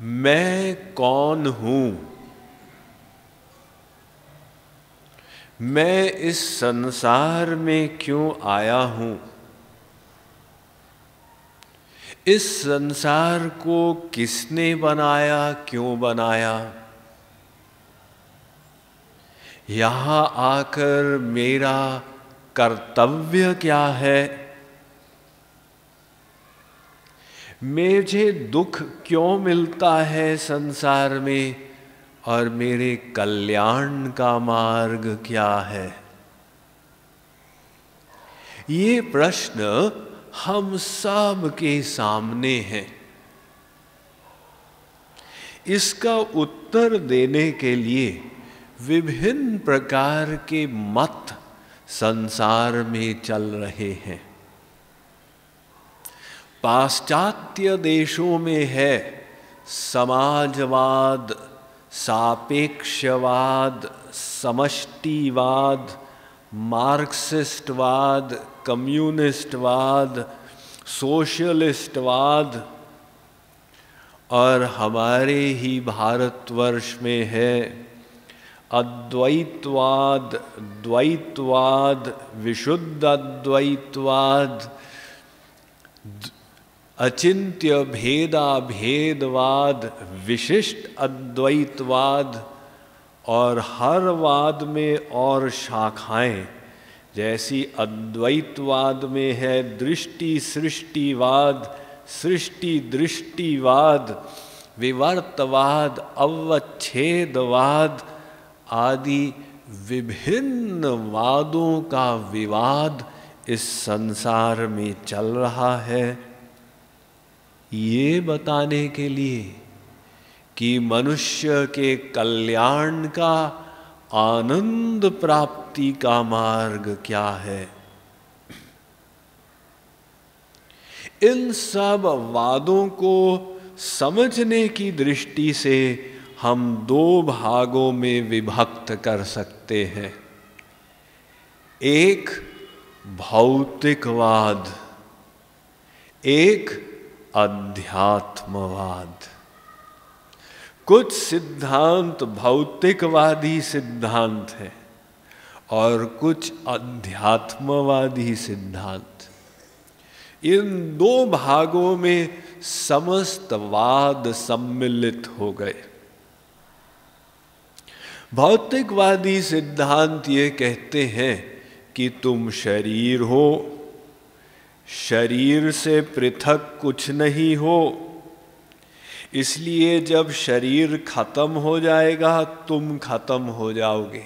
मैं कौन हूँ, मैं इस संसार में क्यों आया हूँ, इस संसार को किसने बनाया, क्यों बनाया, यहाँ आकर मेरा कर्तव्य क्या है, मुझे दुख क्यों मिलता है संसार में और मेरे कल्याण का मार्ग क्या है। ये प्रश्न हम सब के सामने है। इसका उत्तर देने के लिए विभिन्न प्रकार के मत संसार में चल रहे हैं। पाश्चात्य देशों में है समाजवाद, सापेक्षवाद, समष्टिवाद, मार्क्सिस्टवाद, कम्युनिस्टवाद, सोशलिस्टवाद, और हमारे ही भारतवर्ष में है अद्वैतवाद, द्वैतवाद, विशुद्ध अद्वैतवाद, अचिंत्य भेदाभेदवाद, विशिष्ट अद्वैतवाद, और हर वाद में और शाखाएं, जैसी अद्वैतवाद में है दृष्टि सृष्टिवाद, सृष्टि दृष्टिवाद, विवर्तवाद, अवच्छेदवाद आदि विभिन्न वादों का विवाद इस संसार में चल रहा है। ये बताने के लिए कि मनुष्य के कल्याण का, आनंद प्राप्ति का मार्ग क्या है। इन सब वादों को समझने की दृष्टि से हम दो भागों में विभक्त कर सकते हैं। एक भौतिकवाद, एक अध्यात्मवाद। कुछ सिद्धांत भौतिकवादी सिद्धांत हैं और कुछ अध्यात्मवादी सिद्धांत। इन दो भागों में समस्त वाद सम्मिलित हो गए। भौतिकवादी सिद्धांत ये कहते हैं कि तुम शरीर हो, शरीर से पृथक कुछ नहीं हो, इसलिए जब शरीर खत्म हो जाएगा तुम खत्म हो जाओगे।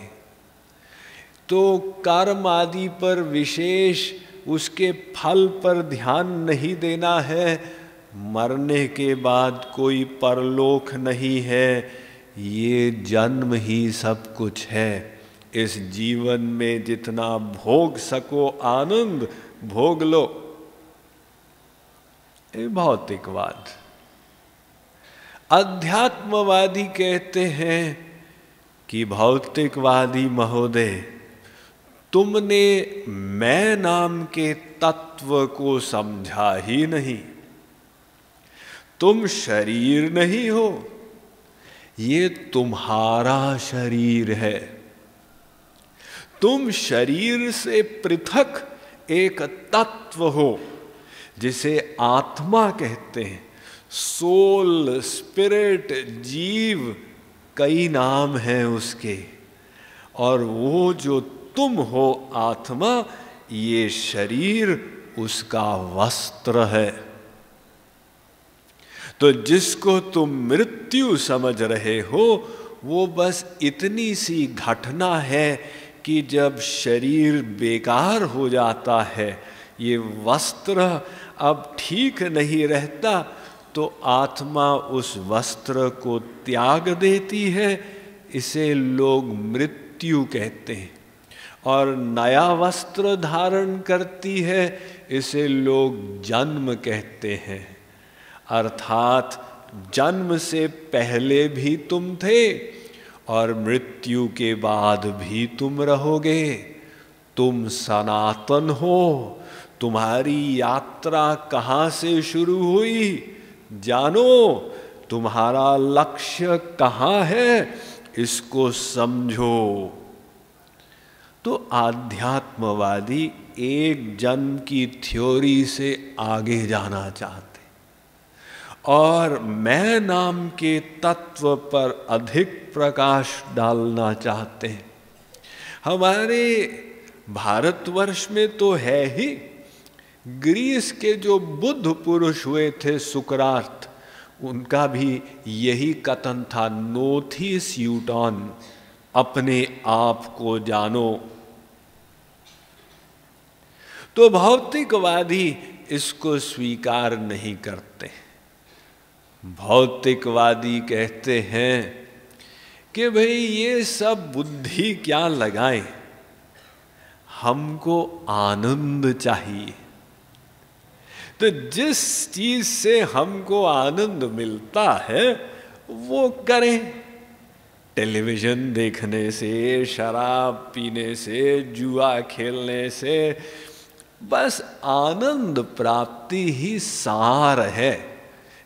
तो कर्म आदि पर विशेष उसके फल पर ध्यान नहीं देना है। मरने के बाद कोई परलोक नहीं है, ये जन्म ही सब कुछ है। इस जीवन में जितना भोग सको आनंद भोग लो। ये भौतिकवाद। अध्यात्मवादी कहते हैं कि भौतिकवादी महोदय, तुमने मैं नाम के तत्व को समझा ही नहीं। तुम शरीर नहीं हो, ये तुम्हारा शरीर है। तुम शरीर से पृथक एक तत्व हो जिसे आत्मा कहते हैं। सोल, स्पिरिट, जीव, कई नाम हैं उसके। और वो जो तुम हो आत्मा, ये शरीर उसका वस्त्र है। तो जिसको तुम मृत्यु समझ रहे हो वो बस इतनी सी घटना है कि जब शरीर बेकार हो जाता है, ये वस्त्र अब ठीक नहीं रहता, तो आत्मा उस वस्त्र को त्याग देती है। इसे लोग मृत्यु कहते हैं। और नया वस्त्र धारण करती है, इसे लोग जन्म कहते हैं। अर्थात जन्म से पहले भी तुम थे और मृत्यु के बाद भी तुम रहोगे। तुम सनातन हो। तुम्हारी यात्रा कहाँ से शुरू हुई जानो, तुम्हारा लक्ष्य कहाँ है, इसको समझो। तो आध्यात्मवादी एक जन्म की थ्योरी से आगे जाना चाहते और मैं नाम के तत्व पर अधिक प्रकाश डालना चाहते हैं। हमारे भारतवर्ष में तो है ही, ग्रीस के जो बुद्ध पुरुष हुए थे सुकरात, उनका भी यही कथन था, नोथिस यूटॉन, अपने आप को जानो। तो भौतिकवादी इसको स्वीकार नहीं करते। भौतिकवादी कहते हैं कि भाई ये सब बुद्धि क्या लगाएं, हमको आनंद चाहिए। तो जिस चीज से हमको आनंद मिलता है वो करें। टेलीविजन देखने से, शराब पीने से, जुआ खेलने से, बस आनंद प्राप्ति ही सार है।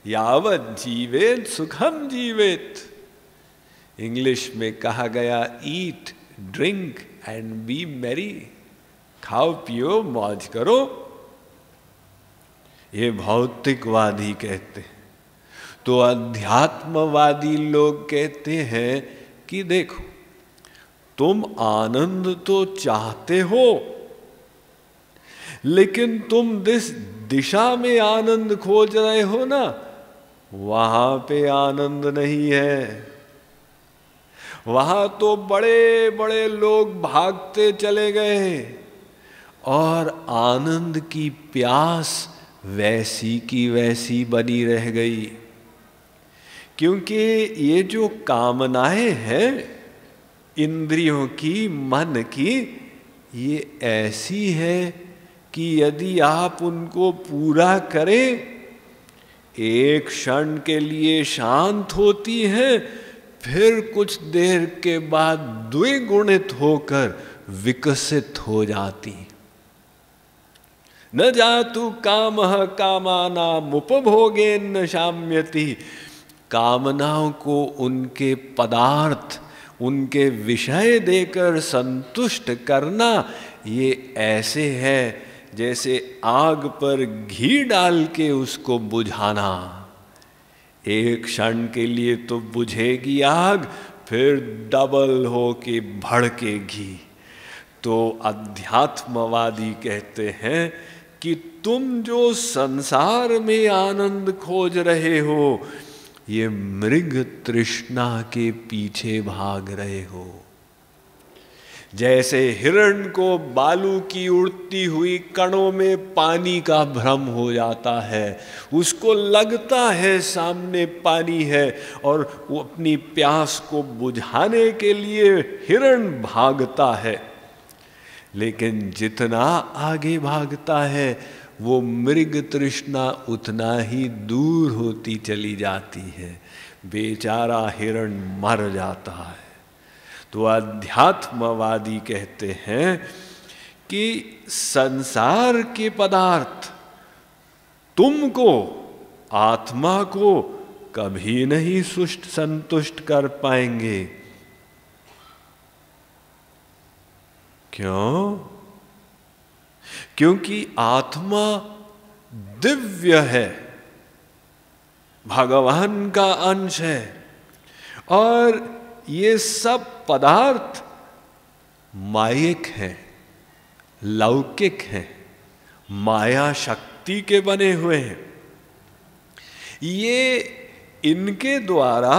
यावत जीवेत सुखम जीवेत। इंग्लिश में कहा गया, eat drink and B Mary, खाओ पियो मौज करो। ये भौतिकवादी कहते हैं। तो अध्यात्मवादी लोग कहते हैं कि देखो, तुम आनंद तो चाहते हो, लेकिन तुम जिस दिशा में आनंद खोज रहे हो ना, वहां पे आनंद नहीं है। वहां तो बड़े बड़े लोग भागते चले गए और आनंद की प्यास वैसी की वैसी बनी रह गई। क्योंकि ये जो कामनाएं हैं इंद्रियों की, मन की, ये ऐसी है कि यदि आप उनको पूरा करें, एक क्षण के लिए शांत होती हैं, फिर कुछ देर के बाद द्विगुणित होकर विकसित हो जाती। न जातु कामः कामानाम् उपभोगेन शाम्यति। कामनाओं को उनके पदार्थ, उनके विषय देकर संतुष्ट करना, ये ऐसे है जैसे आग पर घी डाल के उसको बुझाना। एक क्षण के लिए तो बुझेगी आग, फिर डबल हो के भड़केगी। तो अध्यात्मवादी कहते हैं कि तुम जो संसार में आनंद खोज रहे हो, ये मृग तृष्णा के पीछे भाग रहे हो। जैसे हिरण को बालू की उड़ती हुई कणों में पानी का भ्रम हो जाता है, उसको लगता है सामने पानी है और वो अपनी प्यास को बुझाने के लिए हिरण भागता है, लेकिन जितना आगे भागता है वो मृग तृष्णा उतना ही दूर होती चली जाती है। बेचारा हिरण मर जाता है। तो अध्यात्मवादी कहते हैं कि संसार के पदार्थ तुमको, आत्मा को कभी नहीं संतुष्ट कर पाएंगे। क्यों? क्योंकि आत्मा दिव्य है, भगवान का अंश है, और ये सब पदार्थ मायिक हैं, लौकिक हैं, माया शक्ति के बने हुए हैं। ये इनके द्वारा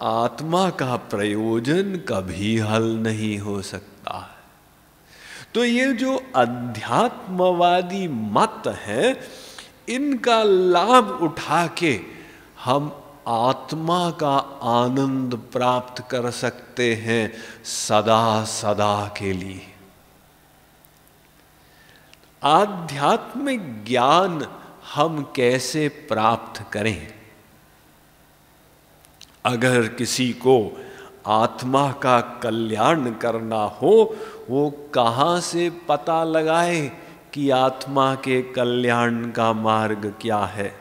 आत्मा का प्रयोजन कभी हल नहीं हो सकता है। तो ये जो अध्यात्मवादी मत है, इनका लाभ उठा के हम आत्मा का आनंद प्राप्त कर सकते हैं सदा सदा के लिए। आध्यात्मिक ज्ञान हम कैसे प्राप्त करें? अगर किसी को आत्मा का कल्याण करना हो, वो कहाँ से पता लगाए कि आत्मा के कल्याण का मार्ग क्या है?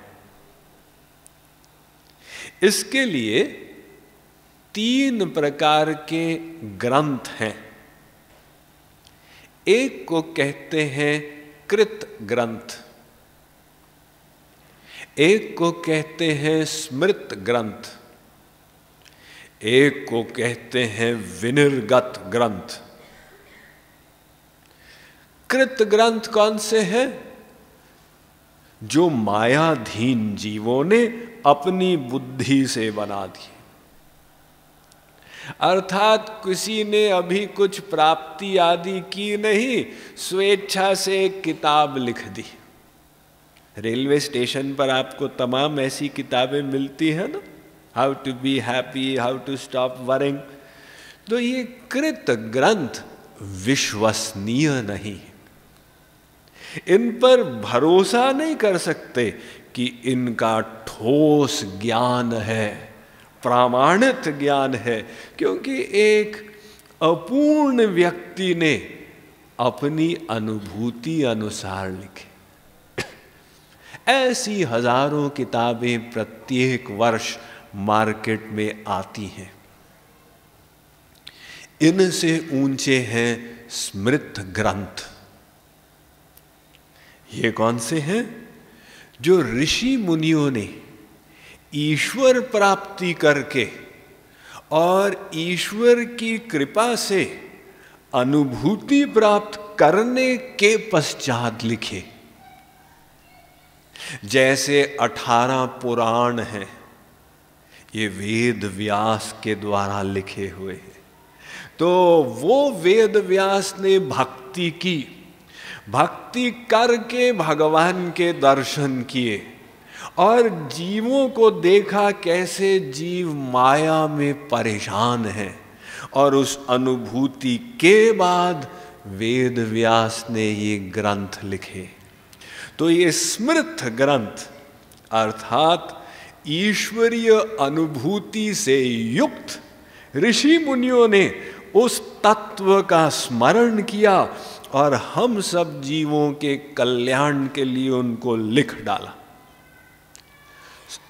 इसके लिए 3 प्रकार के ग्रंथ हैं। एक को कहते हैं कृत ग्रंथ, एक को कहते हैं स्मृत ग्रंथ, एक को कहते हैं विनिर्गत ग्रंथ। कृत ग्रंथ कौन से हैं? जो मायाधीन जीवों ने अपनी बुद्धि से बना दी, अर्थात किसी ने अभी कुछ प्राप्ति आदि की नहीं, स्वेच्छा से एक किताब लिख दी। रेलवे स्टेशन पर आपको तमाम ऐसी किताबें मिलती हैं ना, how to be happy, how to stop worrying. तो ये कृत ग्रंथ विश्वसनीय नहीं, इन पर भरोसा नहीं कर सकते कि इनका ठोस ज्ञान है, प्रामाणिक ज्ञान है, क्योंकि एक अपूर्ण व्यक्ति ने अपनी अनुभूति अनुसार लिखे। ऐसी हजारों किताबें प्रत्येक वर्ष मार्केट में आती हैं। इनसे ऊंचे हैं स्मृत ग्रंथ। ये कौन से हैं? जो ऋषि मुनियों ने ईश्वर प्राप्ति करके और ईश्वर की कृपा से अनुभूति प्राप्त करने के पश्चात लिखे। जैसे 18 पुराण हैं, ये वेद व्यास के द्वारा लिखे हुए हैं। तो वो वेद व्यास ने भक्ति की, भक्ति करके भगवान के दर्शन किए और जीवों को देखा कैसे जीव माया में परेशान हैं, और उस अनुभूति के बाद वेद व्यास ने ये ग्रंथ लिखे। तो ये स्मृत ग्रंथ अर्थात ईश्वरीय अनुभूति से युक्त ऋषि मुनियों ने उस तत्व का स्मरण किया और हम सब जीवों के कल्याण के लिए उनको लिख डाला।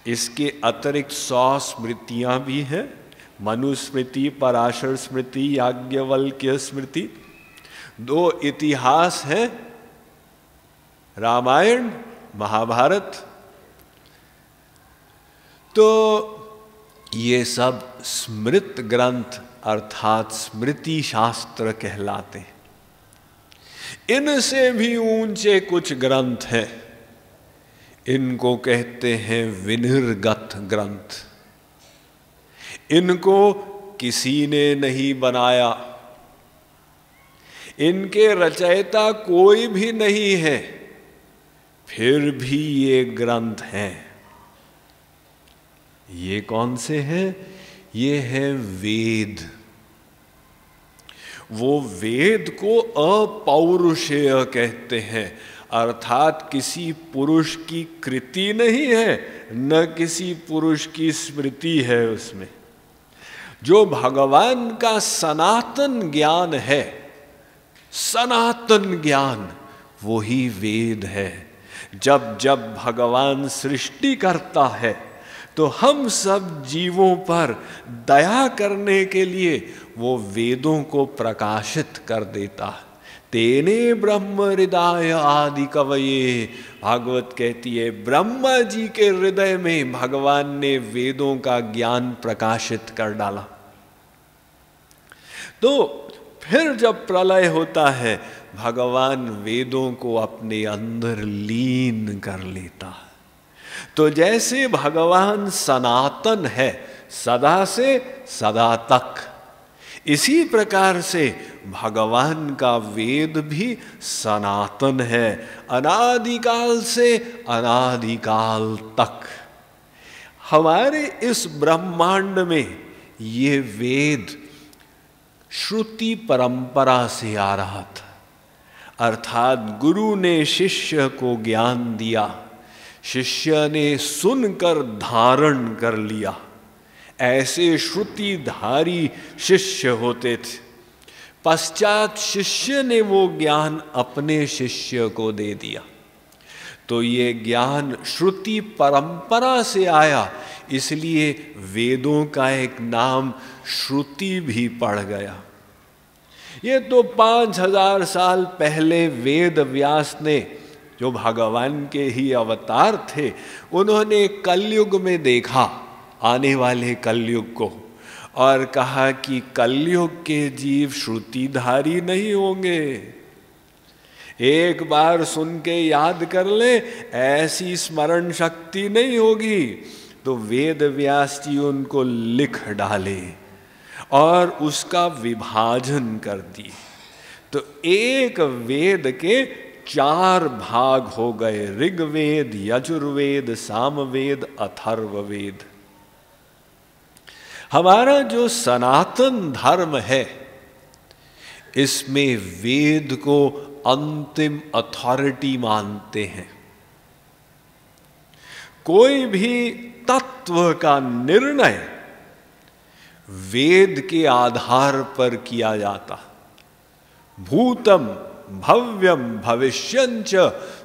इसके अतिरिक्त 100 स्मृतियां भी हैं, मनुस्मृति, पराशर स्मृति, याज्ञवल्क्य स्मृति। 2 इतिहास हैं, रामायण, महाभारत। तो ये सब स्मृत ग्रंथ अर्थात स्मृति शास्त्र कहलाते हैं। इनसे भी ऊंचे कुछ ग्रंथ हैं, इनको कहते हैं विनिर्गत ग्रंथ। इनको किसी ने नहीं बनाया, इनके रचयिता कोई भी नहीं है, फिर भी ये ग्रंथ हैं। ये कौन से हैं? ये है वेद। वो वेद को अपौरुषेय कहते हैं, अर्थात किसी पुरुष की कृति नहीं है, न किसी पुरुष की स्मृति है उसमें। जो भगवान का सनातन ज्ञान है, सनातन ज्ञान, वही वेद है। जब जब भगवान सृष्टि करता है तो हम सब जीवों पर दया करने के लिए वो वेदों को प्रकाशित कर देता है। तेने ब्रह्म हृदय आदि कवये, भागवत कहती है ब्रह्मा जी के हृदय में भगवान ने वेदों का ज्ञान प्रकाशित कर डाला। तो फिर जब प्रलय होता है, भगवान वेदों को अपने अंदर लीन कर लेता है। तो जैसे भगवान सनातन है सदा से सदा तक, इसी प्रकार से भगवान का वेद भी सनातन है, अनादिकाल से अनादिकाल तक। हमारे इस ब्रह्मांड में ये वेद श्रुति परंपरा से आ रहा था, अर्थात गुरु ने शिष्य को ज्ञान दिया, शिष्य ने सुनकर धारण कर लिया। ऐसे श्रुतिधारी शिष्य होते थे। पश्चात शिष्य ने वो ज्ञान अपने शिष्य को दे दिया। तो ये ज्ञान श्रुति परंपरा से आया, इसलिए वेदों का एक नाम श्रुति भी पड़ गया। ये तो 5000 साल पहले वेद व्यास ने, जो भगवान के ही अवतार थे, उन्होंने कलयुग में देखा, आने वाले कलयुग को, और कहा कि कलयुग के जीव श्रुतिधारी नहीं होंगे। एक बार सुन के याद कर ले, ऐसी स्मरण शक्ति नहीं होगी। तो वेद व्यास जी उनको लिख डाले और उसका विभाजन कर दिए। तो एक वेद के 4 भाग हो गए, ऋग्वेद, यजुर्वेद, सामवेद, अथर्ववेद। हमारा जो सनातन धर्म है, इसमें वेद को अंतिम अथॉरिटी मानते हैं। कोई भी तत्व का निर्णय वेद के आधार पर किया जाता। भूतम भव्यम भविष्यंच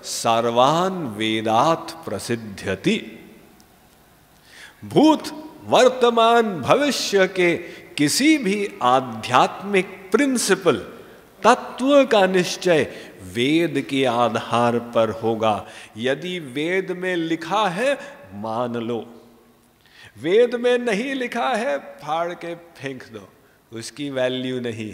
सर्वान वेदात् प्रसिद्ध्यति। भूत, वर्तमान, भविष्य के किसी भी आध्यात्मिक प्रिंसिपल, तत्व का निश्चय वेद के आधार पर होगा। यदि वेद में लिखा है मान लो, वेद में नहीं लिखा है फाड़ के फेंक दो, उसकी वैल्यू नहीं।